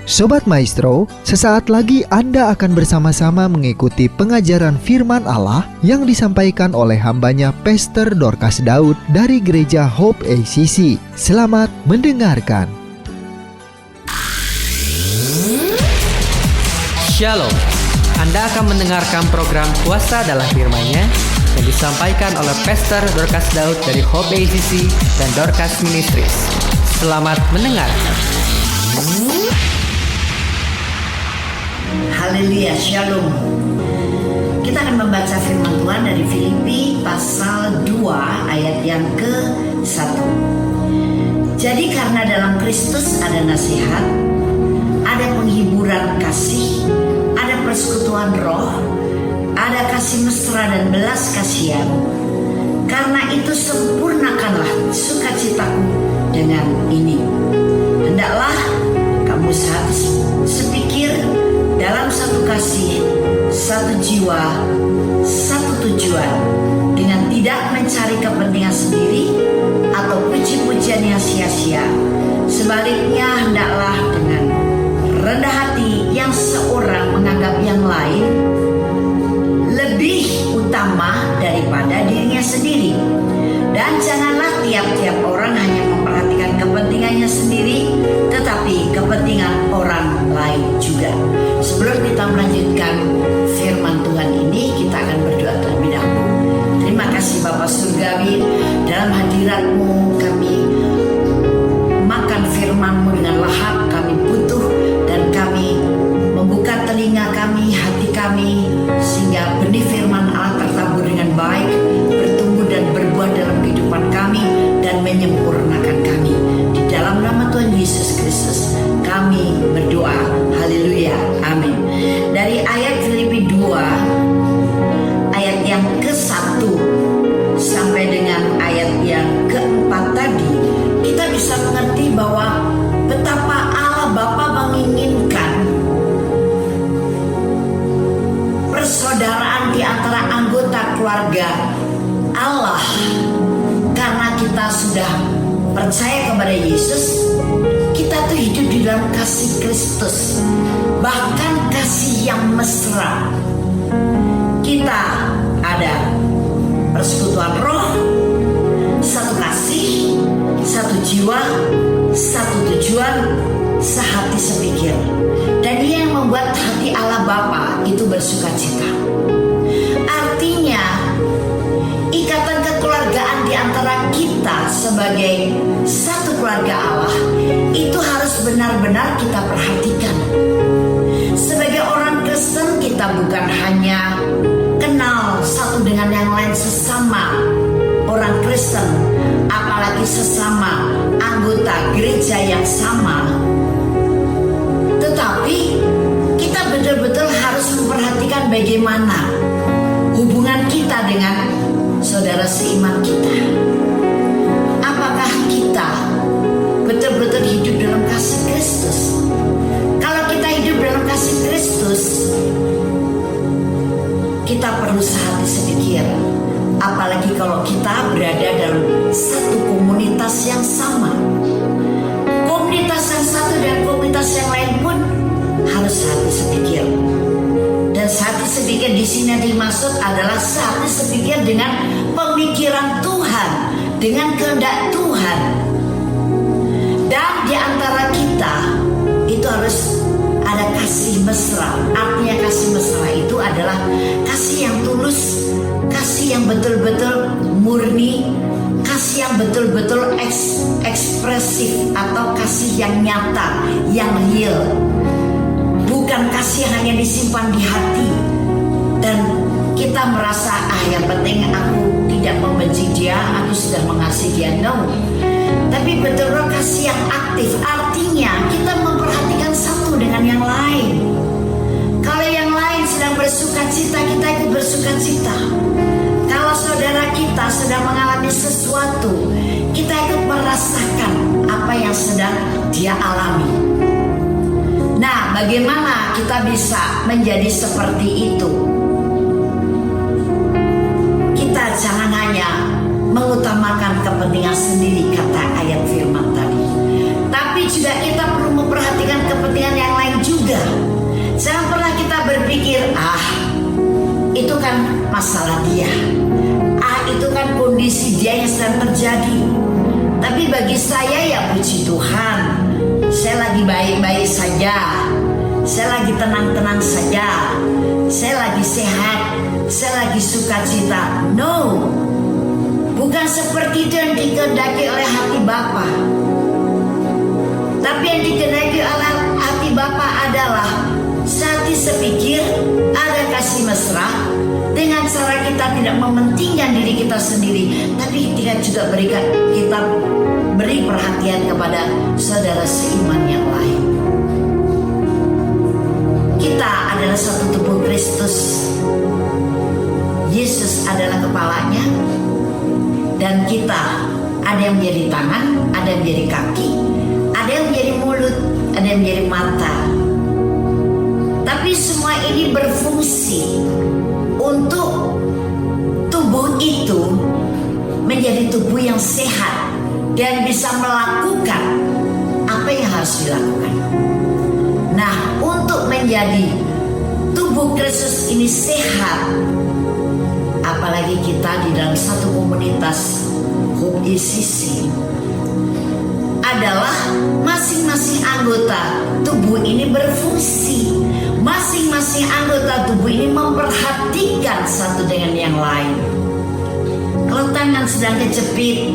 Sobat Maestro, sesaat lagi Anda akan bersama-sama mengikuti pengajaran firman Allah yang disampaikan oleh hambanya Pastor Dorcas Daud dari Gereja Hope ACC. Selamat mendengarkan. Shalom, Anda akan mendengarkan program Kuasa dalam Firman-Nya yang disampaikan oleh Pastor Dorcas Daud dari Hope ACC dan Dorcas Ministries. Selamat mendengarkan. Haleluya, shalom. Kita akan membaca firman Tuhan dari Filipi pasal 2 ayat yang ke-1. Jadi karena dalam Kristus ada nasihat, ada penghiburan kasih, ada persekutuan roh, ada kasih mesra dan belas kasihan. Karena itu sempurnakanlah sukacitaku dengan ini. Hendaklah kamu sepikir dalam satu kasih, satu jiwa, satu tujuan, dengan tidak mencari kepentingan sendiri atau puji-pujian yang sia-sia. Sebaliknya hendaklah dengan rendah hati yang seorang menganggap yang lain lebih utama daripada dirinya sendiri. Dan janganlah tiap-tiap orang hanya memperhatikan kepentingannya sendiri, tetapi kepentingan orang lain juga. Sebelum kita melanjutkan firman Tuhan ini, kita akan berdoa terlebih dahulu. Terima kasih Bapa Surgawi, dalam hadirat-Mu kami makan firman-Mu dengan lahap. Kami butuh dan kami membuka telinga kami, hati kami, sehingga benih firman Allah tertabur dengan baik, bertumbuh dan berbuah dalam kehidupan kami dan menyempurnakan kami. Di dalam nama Tuhan Yesus Kristus kami berdoa. Haleluya, amin. Dari ayat Filipi 2 ayat yang ke-1 sampai dengan ayat yang ke-4 tadi, kita bisa mengerti bahwa betapa Allah Bapa menginginkan persaudaraan di antara anggota keluarga Allah. Karena kita sudah percaya kepada Yesus, kita tuh hidup di dalam kasih Kristus, bahkan kasih yang mesra. Kita ada persekutuan roh, satu kasih, satu jiwa, satu tujuan, sehati sepikir. Dan Dia yang membuat hati Allah Bapa itu bersukacita. Artinya, ikatan kekeluargaan di antara kita sebagai satu keluarga Allah itu harus benar-benar kita perhatikan. Sebagai orang Kristen, kita bukan hanya kenal satu dengan yang lain sesama orang Kristen, apalagi sesama anggota gereja yang sama, tetapi kita betul-betul harus memperhatikan bagaimana hubungan kita dengan saudara seiman kita. Apakah kita betul-betul hidup dalam kasih Kristus? Kalau kita hidup dalam kasih Kristus, kita perlu sehati sepikir. Apalagi kalau kita berada dalam satu komunitas yang sama. Komunitas yang satu dan komunitas yang lain pun harus sehati sepikir. Dan sehati sepikir di sini yang dimaksud adalah sehati sepikir dengan pemikiran Tuhan, dengan kehendak Tuhan. Dan di antara kita itu harus ada kasih mesra. Artinya kasih mesra itu adalah kasih yang tulus, kasih yang betul-betul murni, kasih yang betul-betul ekspresif, atau kasih yang nyata, yang real. Bukan kasih yang hanya disimpan di hati dan kita merasa yang penting aku tidak membenci dia, aku sudah mengasihi dia. No. Tapi betul-betul kasih yang aktif. Artinya kita memperhatikan satu dengan yang lain. Kalau yang lain sedang bersukacita, kita ikut bersukacita. Kalau saudara kita sedang mengalami sesuatu, kita ikut merasakan apa yang sedang dia alami. Nah, bagaimana kita bisa menjadi seperti itu? Kita jangan hanya mengutamakan kepentingan sendiri, kata ayat firman tadi, tapi juga kita perlu memperhatikan kepentingan yang lain kondisi dia yang sedang terjadi. Tapi bagi saya ya puji Tuhan, saya lagi baik-baik saja, saya lagi tenang-tenang saja, saya lagi sehat, saya lagi sukacita. No, bukan seperti itu yang dikehendaki oleh hati Bapa. Tapi yang dikehendaki oleh hati Bapa adalah sehati sepikir, ada kasih mesra, dengan cara kita tidak mementingkan diri kita sendiri, tapi kita juga kita beri perhatian kepada saudara seiman yang lain. Kita adalah satu tubuh Kristus. Yesus adalah kepalanya, dan kita ada yang menjadi tangan, ada yang menjadi kaki, ada yang menjadi mulut, ada yang menjadi mata. Tapi semua ini berfungsi untuk tubuh itu menjadi tubuh yang sehat dan bisa melakukan apa yang harus dilakukan. Nah, untuk menjadi tubuh Kristus ini sehat, apalagi kita di dalam satu komunitas Hope ACC, adalah masing-masing anggota tubuh ini berfungsi. Masing-masing anggota tubuh ini memperhatikan satu dengan yang lain. Kalau tangan sedang kejepit,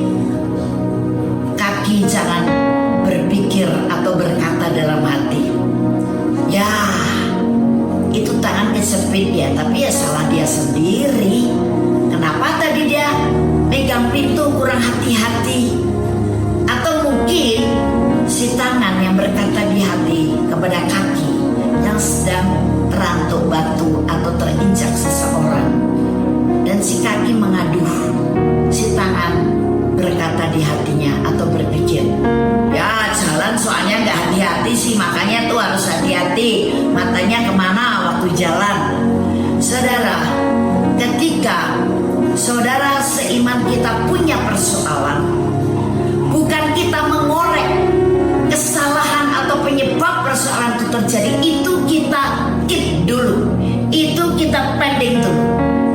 kaki jangan berpikir atau berkata dalam hati, ya itu tangan kejepit ya, tapi ya salah dia sendiri. Kenapa tadi dia megang pintu kurang hati-hati? Atau mungkin si tangan yang berkata di hati kepada kaki yang sedang terantuk batu atau terinjak seseorang, dan si kaki mengaduh, si tangan berkata di hatinya atau berpikir, ya jalan soalnya gak hati-hati sih, makanya tuh harus hati-hati matanya kemana waktu jalan. Saudara, ketika saudara seiman kita punya persoalan, bukan kita mengorek kesalahan atau penyebab persoalan itu terjadi, itu kita keep dulu, itu kita pending dulu.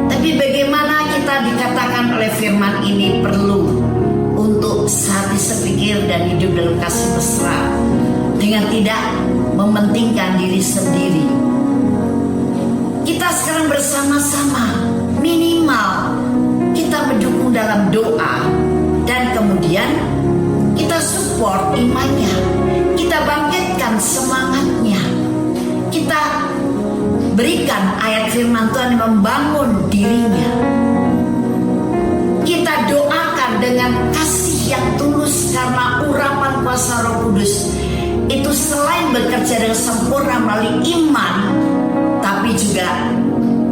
Tapi bagaimana kita dikatakan oleh firman ini perlu untuk sehati sepikir dan hidup dalam kasih mesra dengan tidak mementingkan diri sendiri. Kita sekarang bersama-sama minimal kita mendukung dalam doa, dan kemudian kita support imannya, kita bangkitkan semangatnya, kita berikan ayat firman Tuhan yang membangun dirinya, kita doakan dengan kasih yang tulus, karena urapan kuasa Roh Kudus itu selain bekerja dengan sempurna melalui iman, tapi juga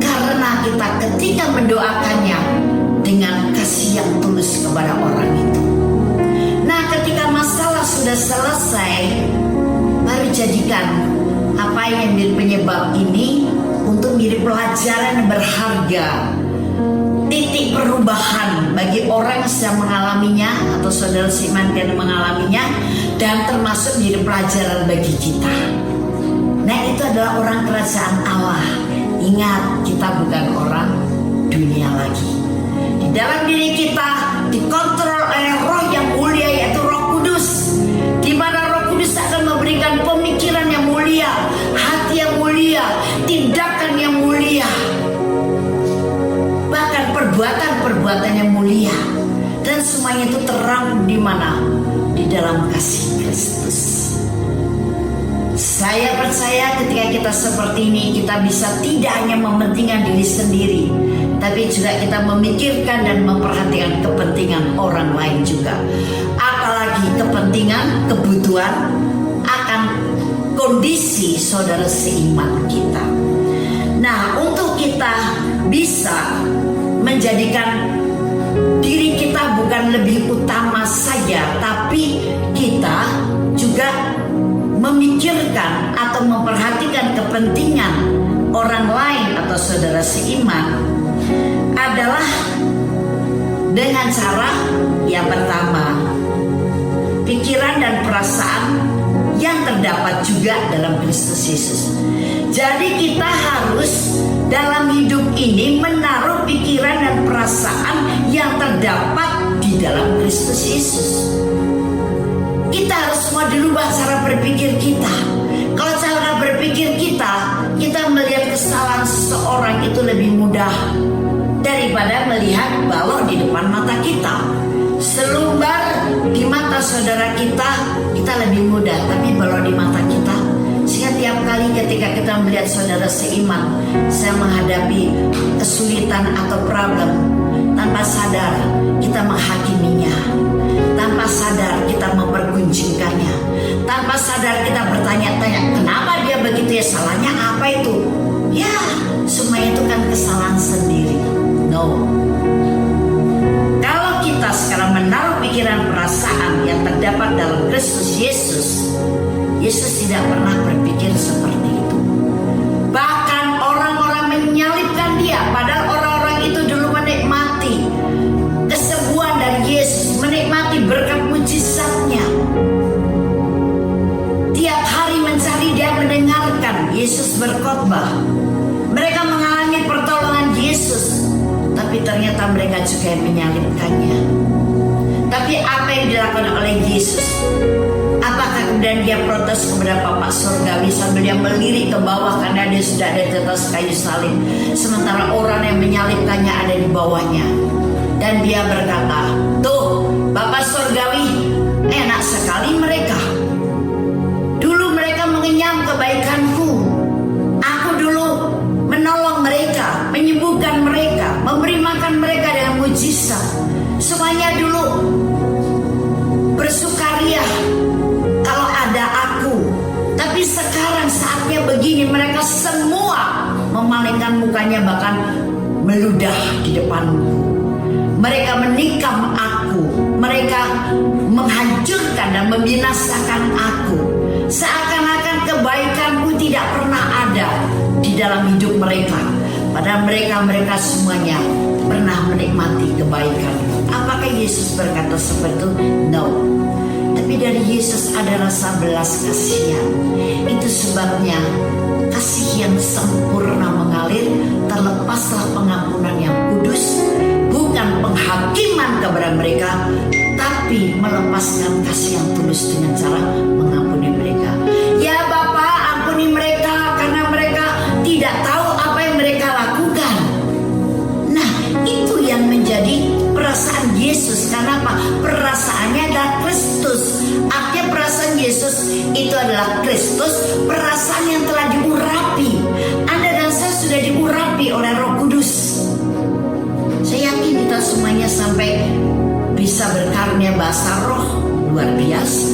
karena kita ketika mendoakannya dengan kasih yang tulus kepada orang itu. Nah, ketika masalah sudah selesai, baru jadikan apa yang menjadi penyebab ini untuk menjadi pelajaran yang berharga, titik perubahan bagi orang yang sedang mengalaminya atau saudara seiman yang mengalaminya, dan termasuk menjadi pelajaran bagi kita. Nah, itu adalah orang kerajaan Allah. Ingat, kita bukan orang dunia lagi. Di dalam diri kita dikontrol oleh Roh yang mulia, yaitu Roh Kudus, di mana Roh Kudus akan memberikan pemikiran yang mulia, hati yang mulia, tindakan yang mulia, bahkan perbuatan-perbuatan yang mulia, dan semuanya itu terang di mana? Di dalam kasih Kristus. Saya percaya ketika kita seperti ini, kita bisa tidak hanya mementingkan diri sendiri, tapi juga kita memikirkan dan memperhatikan kepentingan orang lain juga. Apalagi kepentingan, kebutuhan akan kondisi saudara seiman kita. Nah, untuk kita bisa menjadikan diri kita bukan lebih utama saja, tapi kita juga memikirkan atau memperhatikan kepentingan orang lain atau saudara seiman, adalah dengan cara yang pertama, pikiran dan perasaan yang terdapat juga dalam Kristus Yesus. Jadi kita harus dalam hidup ini menaruh pikiran dan perasaan yang terdapat di dalam Kristus Yesus. Kita harus semua dirubah cara berpikir kita. Kalau cara berpikir kita melihat kesalahan seseorang itu lebih mudah daripada melihat balok di depan mata kita. Selumbar di mata saudara kita lebih mudah, tapi balok di mata kita. Sehingga tiap kali ketika kita melihat saudara seiman saya menghadapi kesulitan atau problem, tanpa sadar kita menghakiminya, tanpa sadar kita mempergunjingkannya, tanpa sadar kita bertanya-tanya kenapa dia begitu, ya salahnya apa itu? Ya semua itu kan kesalahan sendiri. No. Kalau kita sekarang menaruh pikiran perasaan yang terdapat dalam Kristus Yesus, Yesus tidak pernah berpikir seperti itu. Bahkan orang-orang menyalibkan dia, padahal orang-orang itu dulu menikmati kesembuhan dari Yesus, menikmati berkat mujizatnya. Tiap hari mencari dia, mendengarkan Yesus berkhotbah. Mereka mengalami pertolongan Yesus, tapi ternyata mereka juga yang menyalibkannya. Tapi apa yang dilakukan oleh Yesus? Apakah kemudian dia protes kepada Bapak Surgawi sambil dia melirik ke bawah karena dia sudah ada di atas kayu salib, sementara orang yang menyalibkannya ada di bawahnya? Dan dia berkata, tuh Bapak Surgawi, enak sekali mereka. Dulu mereka mengenyam kebaikanku. Aku dulu menolong mereka, menyembuhkan mereka, memberi makan mereka dengan mujizat. Semuanya dulu bersukaria kalau ada aku. Tapi sekarang saatnya begini, mereka semua memalingkan mukanya, bahkan meludah di depanku. Mereka menikam aku, mereka menghancurkan dan membinasakan aku. Seakan-akan kebaikanku tidak pernah ada di dalam hidup mereka. Padahal mereka semuanya pernah menikmati kebaikan. Apakah Yesus berkata seperti itu? No. Tapi dari Yesus ada rasa belas kasihan. Itu sebabnya kasih yang sempurna mengalir, terlepaslah pengampunan yang kudus, bukan penghakiman kepada mereka, tapi melepaskan kasih yang tulus dengan cara mengampuni mereka. Ya Bapa, ampuni mereka karena mereka tidak tahu apa yang mereka lakukan. Nah, itu yang menjadi perasaan Yesus. Karena apa? Perasaannya adalah Kristus. Artinya perasaan Yesus itu adalah Kristus, perasaan yang telah diurapi. Anda dan saya sudah diurapi oleh Roh Kudus. Saya yakin kita semuanya sampai bisa berkarunia bahasa roh, luar biasa.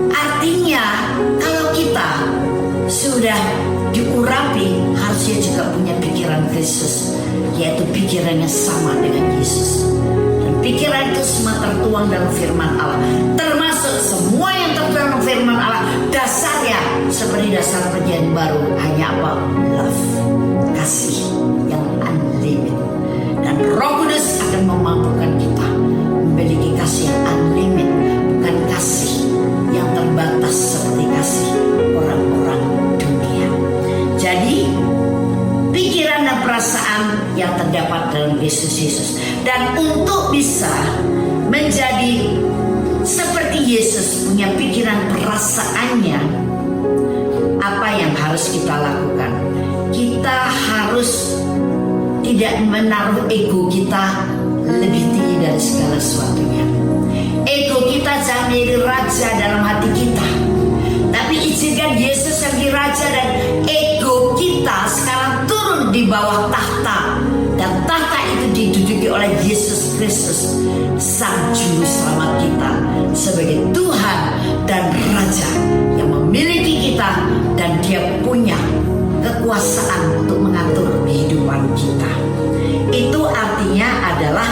Artinya kalau kita sudah diurapi, harusnya juga punya pikiran Kristus, yaitu pikirannya sama dengan Yesus. Dan pikiran itu semua tertuang dalam firman Allah, termasuk semua yang tertuang dalam firman Allah. Dasarnya seperti dasar perjanjian baru, hanya apa? Love, kasih yang unlimited. Dan Roh Kudus akan memampukan kita memiliki kasih yang unlimited, bukan kasih yang terbatas seperti kasih orang-orang dunia. Jadi pikiran dan perasaan yang terdapat dalam Kristus Yesus. Dan untuk bisa menjadi seperti Yesus, punya pikiran perasaannya, apa yang harus kita lakukan? Kita harus tidak menaruh ego kita lebih tinggi dari segala sesuatunya. Ego kita jangan menjadi raja dalam hati kita, tapi izinkan Yesus menjadi raja dan ego kita sekarang turun di bawah tahta. Dan tahta itu diduduki oleh Yesus Kristus, Sang Juru Selamat kita, sebagai Tuhan dan Raja yang memiliki kita, dan Dia punya kekuasaan untuk mengatur kehidupan kita. Itu artinya adalah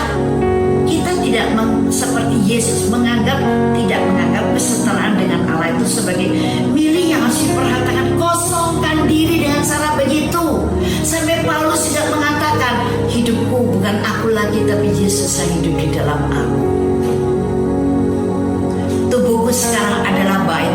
kita tidak seperti Yesus tidak menganggap kesetaraan dengan Allah itu sebagai milik yang harus diperhatikan. Kosongkan diri dengan cara begitu. Sampai Paulus tidak mengatakan, hidupku bukan aku lagi, tapi Yesus yang hidup di dalam aku. Tubuhku sekarang adalah baik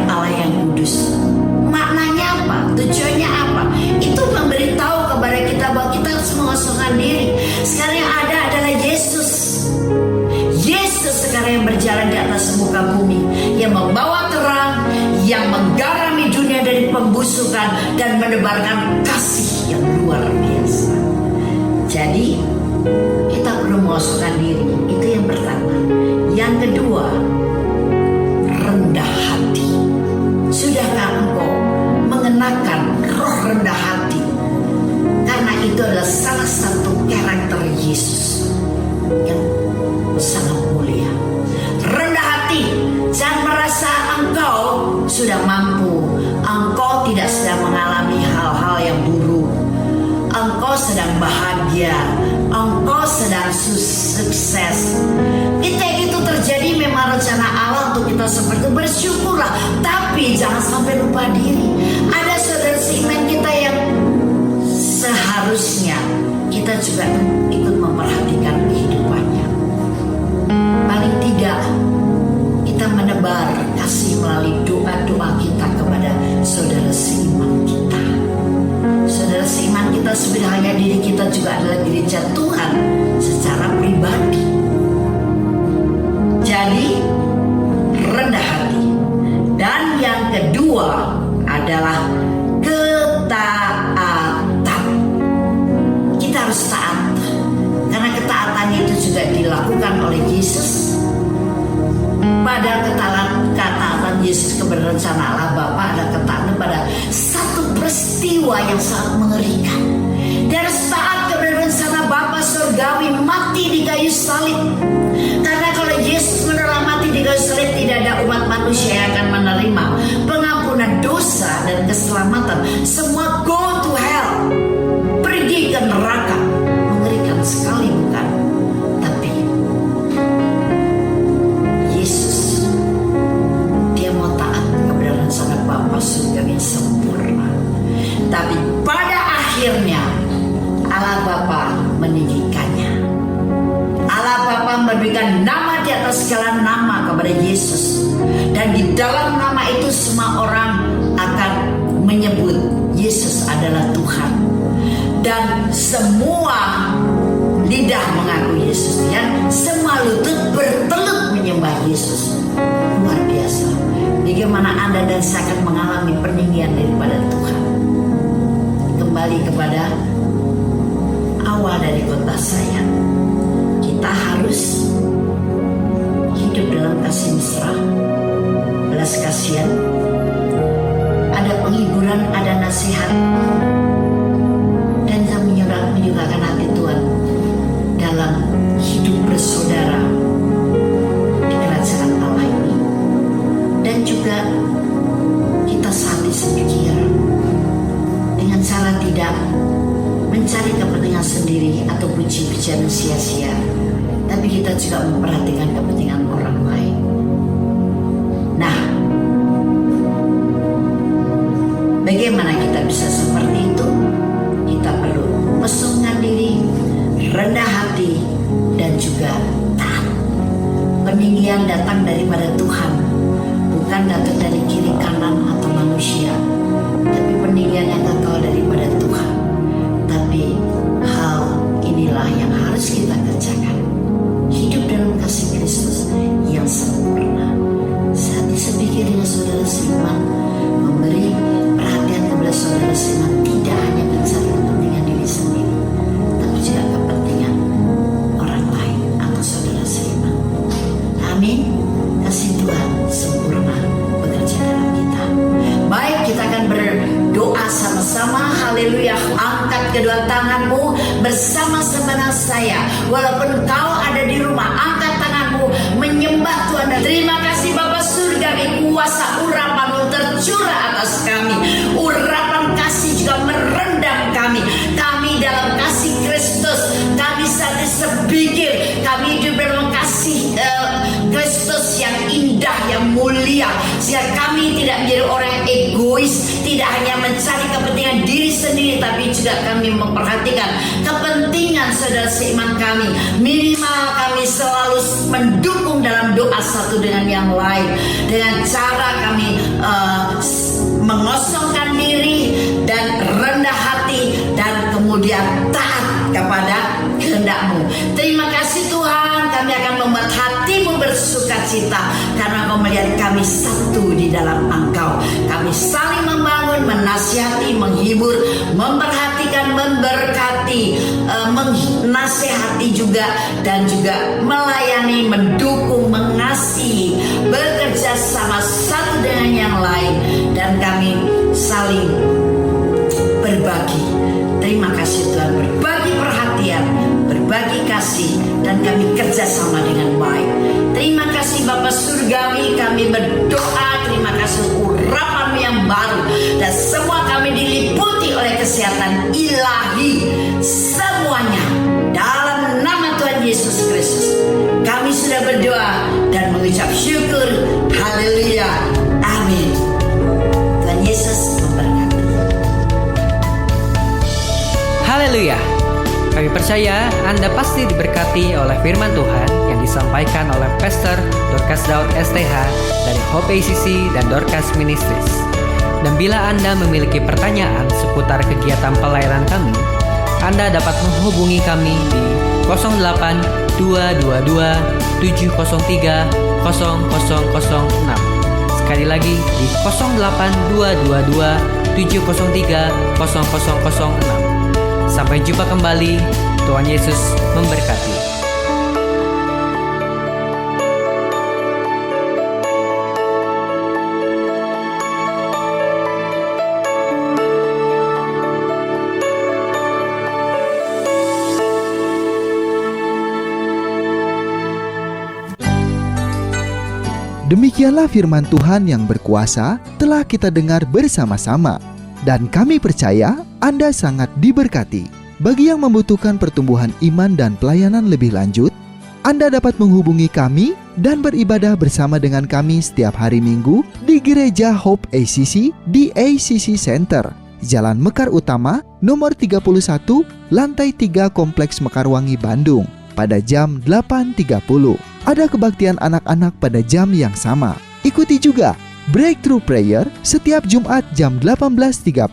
membusukan dan menebarkan kasih yang luar biasa. Jadi kita perlu mengosongkan diri, itu yang pertama. Yang kedua, rendah hati. Sudahkah engkau mengenakan roh rendah hati? Karena itu adalah salah satu karakter Yesus yang sangat mulia. Rendah hati, jangan merasa engkau sudah mampu, engkau tidak sedang mengalami hal-hal yang buruk, engkau sedang bahagia, engkau sedang sukses. Ketika itu terjadi, memang rencana Allah untuk kita seperti itu, bersyukurlah. Tapi jangan sampai lupa diri. Ada saudara seiman kita yang seharusnya kita juga ikut memperhatikan kehidupannya. Paling tidak kita menebar kasih melalui doa-doa kita kepada saudara seiman kita. Saudara seiman kita sebenarnya diri kita juga adalah gereja Tuhan secara pribadi. Jadi rendah hati. Dan yang kedua adalah ketaatan. Kita harus taat, karena ketaatan itu juga dilakukan oleh Yesus. Pada ketaatan Yesus kepada rencana Allah Bapa, ada ketaatan pada satu peristiwa yang sangat mengerikan. Dia harus taat kepada rencana Bapa surgawi, mati di kayu salib. Karena kalau Yesus menerima mati di kayu salib, tidak ada umat manusia yang akan menerima pengampunan dosa dan keselamatan. Semua go to hell, pergi ke neraka. Mengerikan sekali, bukan? Tapi Yesus, dia mau taat kepada rencana Bapa surgawi yang sempurna. Tapi pada akhirnya Allah Bapa meninggikannya. Allah Bapa memberikan nama di atas segala nama kepada Yesus. Dan di dalam nama itu semua orang akan menyebut Yesus adalah Tuhan. Dan semua lidah mengaku Yesus, ya. Semua lutut bertelut menyembah Yesus. Luar biasa. Bagaimana Anda dan saya akan mengalami peninggian daripada Tuhan. Kembali kepada awal dari kota sayang. Kita harus hidup dalam kasih mesra, belas kasihan, ada penghiburan, ada nasihat, dan menyuarakan hati Tuhan dalam hidup bersaudara di kerajaan Allah ini. Dan juga kita saling sepikir dengan cara tidak mencari kepentingan sendiri atau puji-pujian sia-sia, tapi kita juga memperhatikan kepentingan orang lain. Nah, bagaimana kita bisa seperti itu? Kita perlu mesumkan diri, rendah hati, dan juga taat. Peninggian datang daripada Tuhan, bukan datang dari kiri kanan atau manusia, tapi peninggian yang datang daripada Tuhan. Tapi hal inilah yang harus kita kerjakan. Hidup dalam kasih Kristus yang sempurna. Saat disepikir dengan saudara seiman, memberi perhatian kepada saudara seiman, tidak hanya mencari kepentingan diri sendiri, tapi juga kepentingan orang lain atau saudara seiman. Amin. Kasih Tuhan sempurna bekerja dalam kita. Baik, kita akan berdoa sama-sama. Haleluya. Angkat kedua tanganmu bersama-sama dengan saya. Walaupun kau ada di rumah, angkat tanganmu menyembah Tuhan. Dan terima kasih Bapa surgawi, kuasa urapan tercurah atas kami. Urapan kasih juga merendam kami. Kami dalam kasih Kristus, kami saat sepikir kami hidup dalam kasih Kristus yang indah, yang mulia, sehingga kami tidak menjadi orang yang egois, tidak hanya mencari kepentingan diri sendiri, tapi juga kami memperhatikan kepentingan saudara seiman kami. Minimal kami selalu mendukung dalam doa satu dengan yang lain, dengan cara kami mengosongkan diri dan rendah hati, dan kemudian taat kepada kehendak-Mu. Terima kasih Tuhan, kami akan membuat hatimu bersuka cita karena Kau melihat kami satu di dalam Engkau. Kami saling membangun, menasihati juga dan juga melayani, mendukung, mengasihi, bekerja sama satu dengan yang lain, dan kami saling berbagi. Terima kasih Tuhan, berbagi perhatian, berbagi kasih, dan kami kerjasama dengan baik. Terima kasih Bapa Surgawi, kami berdoa, terima kasih urapan yang baru, dan semua kami diliputi oleh kesehatan ilahi semuanya dalam nama Tuhan Yesus Kristus. Kami sudah berdoa dan mengucap syukur. Haleluya, amin. Tuhan Yesus memberkati. Haleluya. Kami percaya Anda pasti diberkati oleh firman Tuhan yang disampaikan oleh Pastor Dorcas Daud STH dari Hope ACC dan Dorcas Ministries. Dan bila Anda memiliki pertanyaan seputar kegiatan pelayanan kami, Anda dapat menghubungi kami di 08 222 703 0006. Sekali lagi di 08 222 703 0006. Sampai jumpa kembali. Tuhan Yesus memberkati. Demikianlah firman Tuhan yang berkuasa telah kita dengar bersama-sama. Dan kami percaya Anda sangat diberkati. Bagi yang membutuhkan pertumbuhan iman dan pelayanan lebih lanjut, Anda dapat menghubungi kami dan beribadah bersama dengan kami setiap hari Minggu di Gereja Hope ACC di ACC Center, Jalan Mekar Utama, nomor 31, lantai 3 Kompleks Mekarwangi, Bandung, pada jam 8.30. Ada kebaktian anak-anak pada jam yang sama. Ikuti juga Breakthrough Prayer setiap Jumat jam 18.30.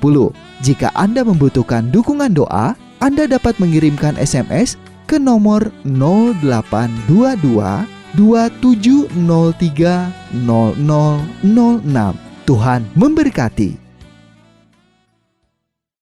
Jika Anda membutuhkan dukungan doa, Anda dapat mengirimkan SMS ke nomor 0822 2703 0006. Tuhan memberkati.